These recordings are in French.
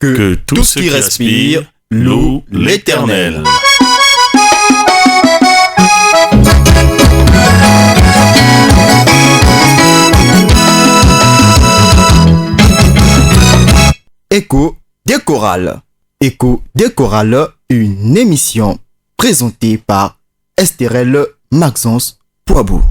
Que tout ce qui respire loue l'Éternel. Écho des chorales. Écho des chorales, une émission présentée par Estérelle Maxence Poibou.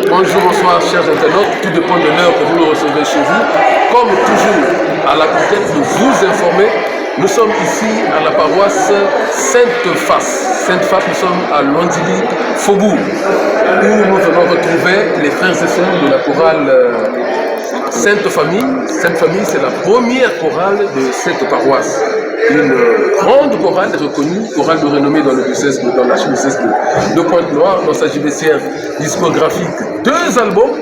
Bonjour, bonsoir chers internautes, tout dépend de l'heure que vous nous recevez chez vous. Comme toujours, à la conquête de vous informer, nous sommes ici à la paroisse Sainte-Face. Sainte-Face, nous sommes à Londili, Faubourg, où nous venons retrouver les frères et sœurs de la chorale Sainte-Famille. Sainte-Famille, c'est la première chorale de cette paroisse. Une grande chorale reconnue, chorale de renommée dans le diocèse, dans l'archidiocèse de Pointe-Noire, dans sa judiciaire discographique, 2 albums,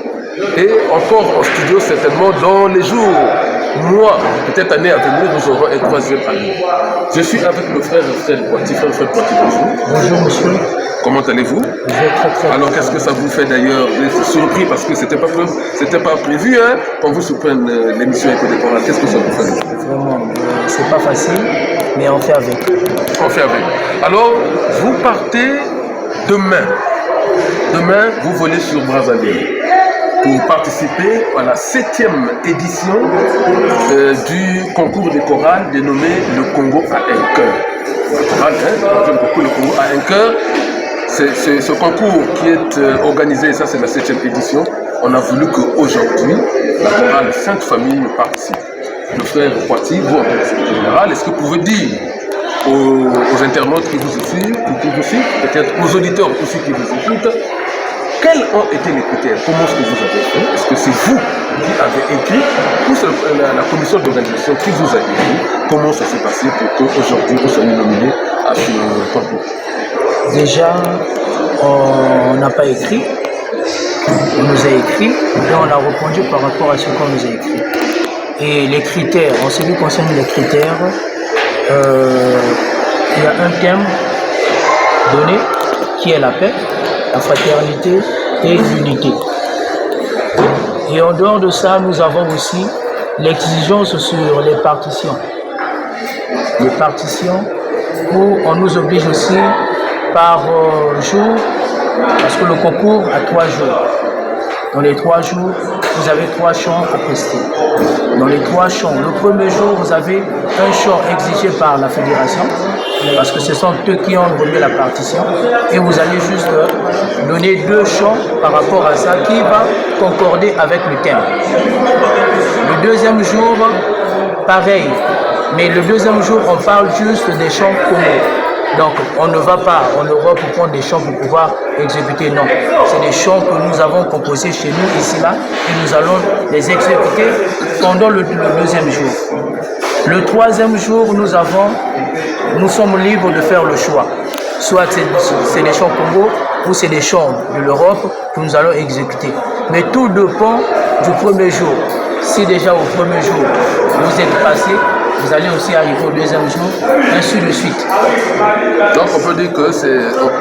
et encore en studio certainement dans les jours, mois, peut-être années à venir, nous aurons un 3e album. Je suis avec le frère Fred Poitiers. Frère Poitiers, bonjour. Bonjour monsieur. Comment allez-vous? Je vais très bien. Alors qu'est-ce que ça vous fait d'ailleurs d'être surpris parce que c'était pas prévu hein, quand vous surprenne l'émission Écho des chorales? Qu'est-ce que ça vous fait? Vraiment, c'est pas facile, mais on fait avec. On fait avec. Alors, vous partez demain. Demain, vous volez sur Brazzaville pour participer à la 7e édition du concours des chorales dénommé le Congo à un cœur. Le Congo à un cœur. C'est ce concours qui est organisé, ça c'est la 7e édition. On a voulu qu'aujourd'hui, la chorale Sainte-Famille participe. Le frère Poitiers, vous en tant que général, est-ce que vous pouvez dire aux internautes qui vous suivent, peut-être aux auditeurs aussi qui vous écoutent, quels ont été les critères? Comment est-ce que vous avez fait? Est-ce que c'est vous qui avez écrit ou c'est la commission d'organisation qui vous a écrit? Comment ça s'est passé pour qu'aujourd'hui vous soyez nominé à ce concours? Déjà, on n'a pas écrit, on nous a écrit et on a répondu par rapport à ce qu'on nous a écrit. Et les critères, en ce qui concerne les critères, il y a un thème donné qui est la paix, la fraternité et l'unité. Et en dehors de ça, nous avons aussi l'exigence sur les partitions. Les partitions où on nous oblige aussi par jour, parce que le concours a 3 jours. Dans les 3 jours, vous avez 3 chants à prester. Dans les 3 chants, le premier jour, vous avez un chant exigé par la fédération, parce que ce sont eux qui ont remis la partition, et vous allez juste donner 2 chants par rapport à ça qui va concorder avec le thème. Le deuxième jour, pareil, mais le deuxième jour, on parle juste des chants communs. Donc, on ne va pas en Europe pour prendre des chants pour pouvoir exécuter, non. C'est des chants que nous avons composés chez nous, ici, là, et nous allons les exécuter pendant le deuxième jour. Le 3e jour, nous sommes libres de faire le choix. Soit c'est des chants Congo, ou c'est des chants de l'Europe que nous allons exécuter. Mais tout dépend du premier jour. Si déjà au premier jour, vous êtes passé, vous allez aussi arriver au 2e jour, ainsi de suite. Donc on peut dire que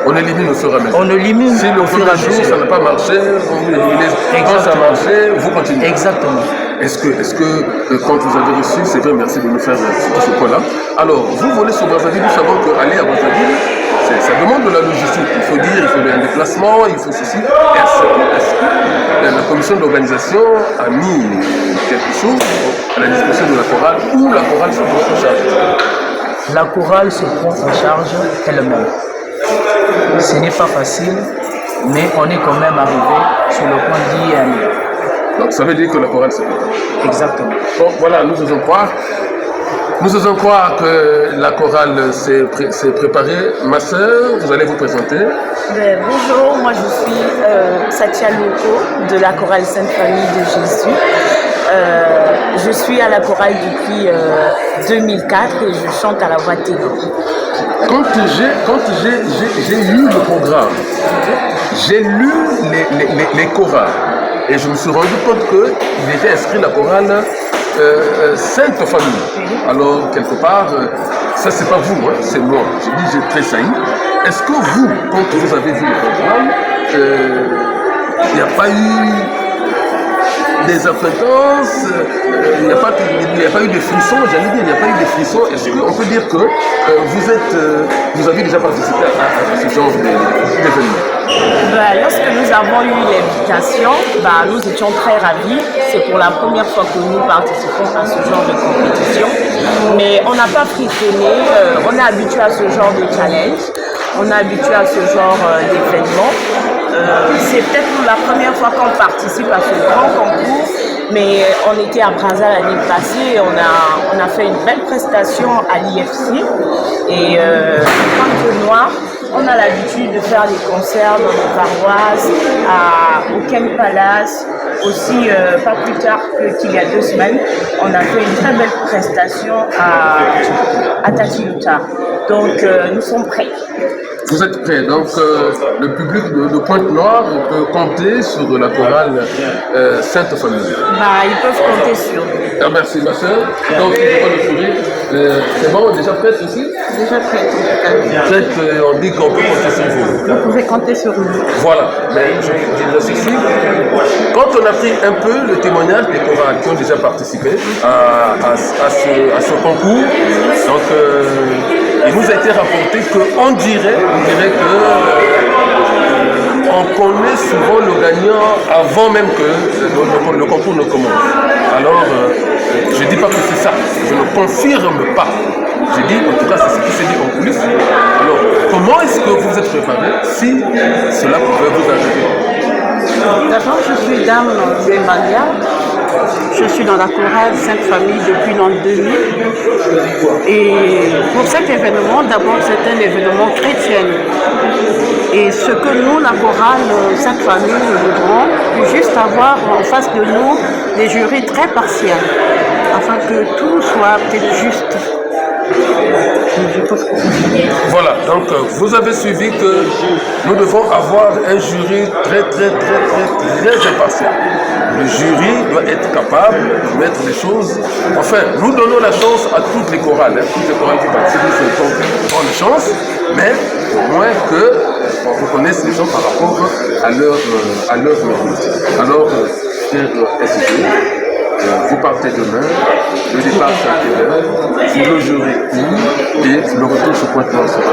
on élimine au fur et à mesure. On élimine si le premier jour ça n'a pas marché, vous éliminez. Quand ça a marché, vous continuez. Exactement. Est-ce que quand vous avez reçu, c'est vrai, merci de nous faire ce point-là. Alors, vous volez sur Brazzaville, nous savons qu'aller à Brazzaville, ça demande de la logistique. Il faut un déplacement, il faut ceci. Est-ce que la commission d'organisation a mis quelque chose à la disposition de la chorale ou la chorale se prend en charge? La chorale se prend en charge elle-même. Ce n'est pas facile, mais on est quand même arrivé sur le point d'y aller. Donc ça veut dire que la chorale se prépare. Exactement. Donc voilà, nous osons croire que la chorale s'est préparée. Ma sœur, vous allez vous présenter. Bonjour, moi je suis Satya Loko de la chorale Sainte-Famille de Jésus. Je suis à la chorale depuis 2004 et je chante à la voix ténor. Quand j'ai lu le programme, j'ai lu les chorales. et je me suis rendu compte qu'il était inscrit la chorale Sainte Famille. Alors, quelque part, ça c'est pas vous, hein, c'est moi. J'ai dit, j'ai tressailli. Est-ce que vous, quand vous avez vu le programme, il n'y a pas eu des acquaintances, il n'y a pas eu de frissons, j'allais dire, il n'y a pas eu de frissons. Est-ce qu'on peut dire que vous avez déjà participé à ce genre d'événement? Lorsque nous avons eu l'invitation, nous étions très ravis. C'est pour la première fois que nous participons à ce genre de compétition. Mais on n'a pas frissonné, on est habitué à ce genre de challenge, on est habitué à ce genre d'événement. C'est peut-être la première fois qu'on participe à ce grand concours, mais on était à Brazza l'année passée, on a fait une belle prestation à l'IFC. Et en Noir, on a l'habitude de faire des concerts dans les paroisses, au Ken Palace, aussi pas plus tard qu'il y a 2 semaines, on a fait une très belle prestation à Tatiluta. Donc nous sommes prêts. Vous êtes prêts, donc le public de Pointe-Noire peut compter sur la chorale Sainte Famille. Ils peuvent compter sur nous. Ah, merci ma soeur. Donc il faut pas le sourire. C'est bon, déjà prête aussi? Déjà prête. Prête, on dit qu'on peut compter sur vous. Vous pouvez compter sur nous. Voilà, mais je dis ceci. Quand on a pris un peu le témoignage des chorales qui ont déjà participé à ce concours, donc il nous a été rapporté qu'on dirait que on connaît souvent le gagnant avant même que le concours ne commence. Alors, je ne dis pas que c'est ça, je ne confirme pas. Je dis, en tout cas, c'est ce qui s'est dit en coulisses. Alors, comment est-ce que vous êtes préparé si cela pouvait vous arriver? D'abord, je suis Dame Zembalia. Je suis dans la chorale Sainte Famille depuis l'an 2000. Et pour cet événement, d'abord, c'est un événement chrétien. Et ce que nous, la chorale Sainte Famille, nous voudrons, juste avoir en face de nous des jurys très partiels, afin que tout soit peut-être juste. Voilà, donc vous avez suivi que nous devons avoir un jury très impartial. Le jury doit être capable de mettre les choses. Enfin, nous donnons la chance à toutes les chorales. Toutes les chorales qui participent ont la chance, mais au moins qu'on reconnaisse les gens par rapport à leur mérite. Alors, cher SG, vous partez demain, le départ c'est à quelle heure, le jury où et le retour sur Pointe-Noire sera.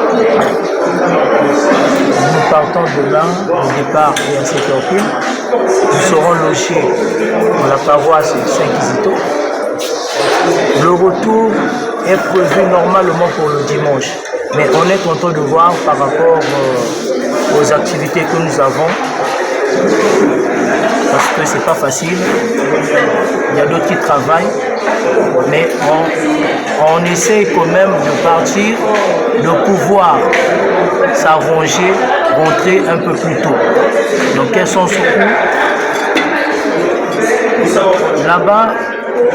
Nous partons demain, le départ est à 7h pile. Nous serons logés dans la paroisse Saint-Kizito. Le retour est prévu normalement pour le dimanche. Mais on est content de voir par rapport aux activités que nous avons. Parce que c'est pas facile, il y a d'autres qui travaillent, mais on essaie quand même de partir, de pouvoir s'arranger, rentrer un peu plus tôt. Donc quels sont ceux là-bas,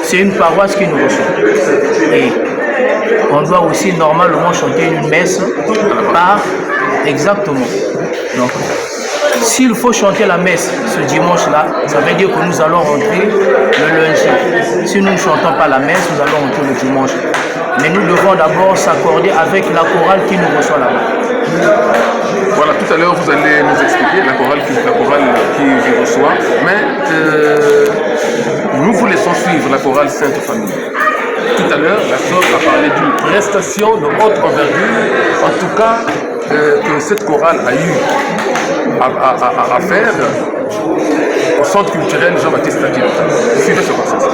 c'est une paroisse qui nous reçoit. Et on doit aussi normalement chanter une messe par exactement. Donc, s'il faut chanter la messe ce dimanche-là, ça veut dire que nous allons rentrer le lundi. Si nous ne chantons pas la messe, nous allons rentrer le dimanche. Mais nous devons d'abord s'accorder avec la chorale qui nous reçoit là-bas. Voilà, tout à l'heure vous allez nous expliquer la chorale qui vous reçoit, mais nous vous laissons suivre la chorale Sainte Famille. Tout à l'heure, la sœur a parlé d'une prestation de haute envergure, en tout cas que cette chorale a eu à faire au centre culturel Jean-Baptiste Tatiluta. Suivez ce passage.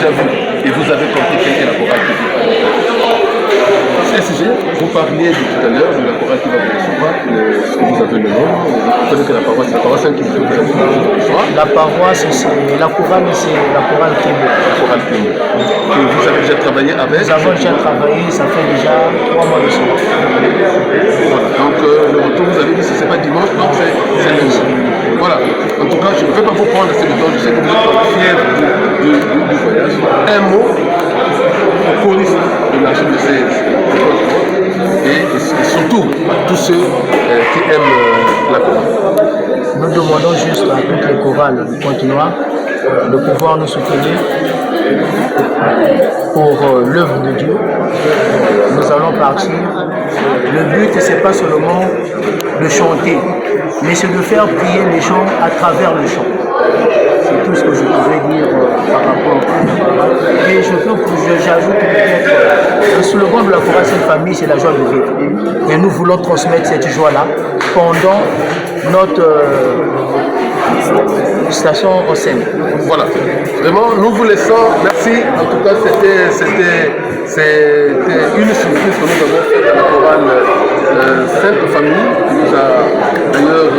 déjà vu et vous avez compris quelle est la chorale qui vous SG, vous parliez tout à l'heure de la chorale qui va vous recevoir, ce que vous avez le nom. Vous connaissez que la paroisse qui vous recevoir. La paroisse, c'est la chorale, c'est la chorale Kébo. La chorale Kébo. Et vous avez déjà travaillé avec? Nous avons déjà travaillé, ça fait déjà 3 mois de cela. Voilà, donc le retour, vous avez dit si ce n'est pas dimanche, donc c'est lundi. Voilà, en tout cas, je ne vais pas vous prendre assez de temps, je sais que vous êtes fiers du voyage. Un mot au choriste de l'archidiocèse et surtout à tous ceux qui aiment la chorale. Nous demandons juste à toutes les chorales du Pointe-Noire de pouvoir nous soutenir pour l'œuvre de Dieu. Nous allons partir. Le but, ce n'est pas seulement de chanter, mais c'est de faire prier les gens à travers le chant. C'est tout ce que je pouvais dire par rapport à et j'ajoute peut-être le slogan de la chorale Sainte Famille, c'est la joie de vivre. Et nous voulons transmettre cette joie-là pendant notre station en scène. Voilà, vraiment, nous vous laissons. Merci. En tout cas, c'était une surprise que nous avons faite à la chorale Sainte Famille, qui nous a d'ailleurs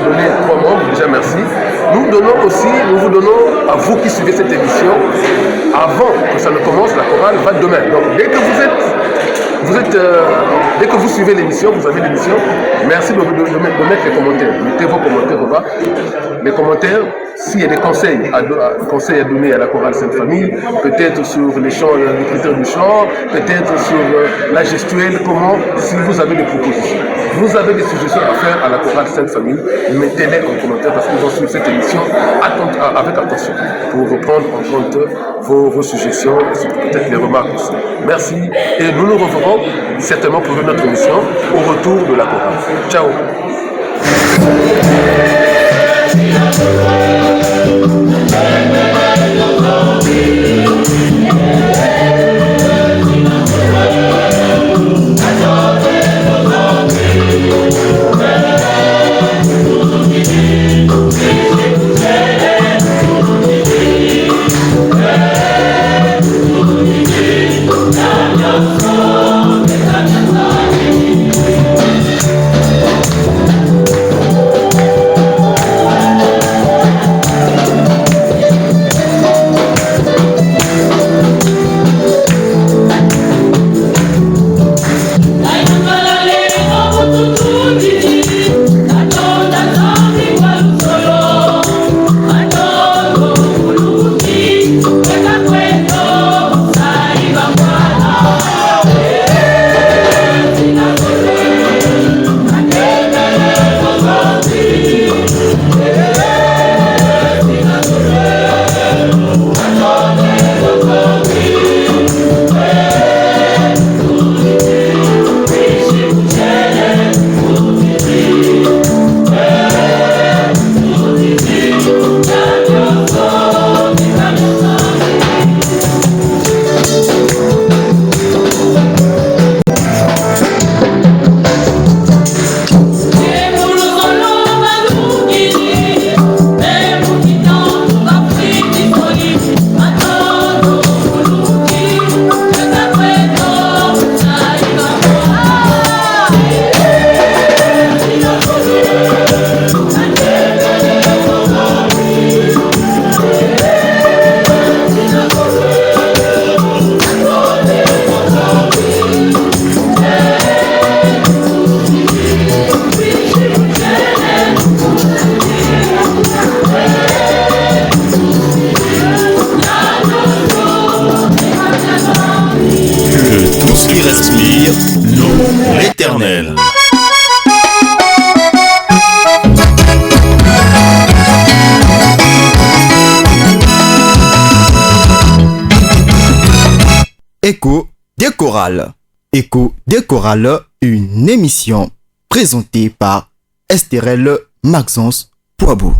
donné 3 membres. Déjà, merci. Nous vous donnons à vous qui suivez cette émission, avant que ça ne commence, la chorale va demain. Donc, dès que dès que vous suivez l'émission, vous avez l'émission, merci de mettre les commentaires. Mettez vos commentaires au bas. Les commentaires, s'il y a des conseils à donner à la chorale Sainte Famille, peut-être sur les chants, les critères du chant, peut-être sur la gestuelle, comment, si vous avez des propositions. Vous avez des suggestions à faire à la chorale Sainte Famille, mettez-les en commentaire parce qu'ils vont suivre cette émission avec attention pour reprendre en compte vos suggestions et peut-être les remarques aussi. Merci et nous nous reverrons certainement pour notre émission au retour de la chorale. Ciao. L'Éternel. Écho des chorales. Écho des chorales, une émission présentée par Estérelle Maxence Poabou.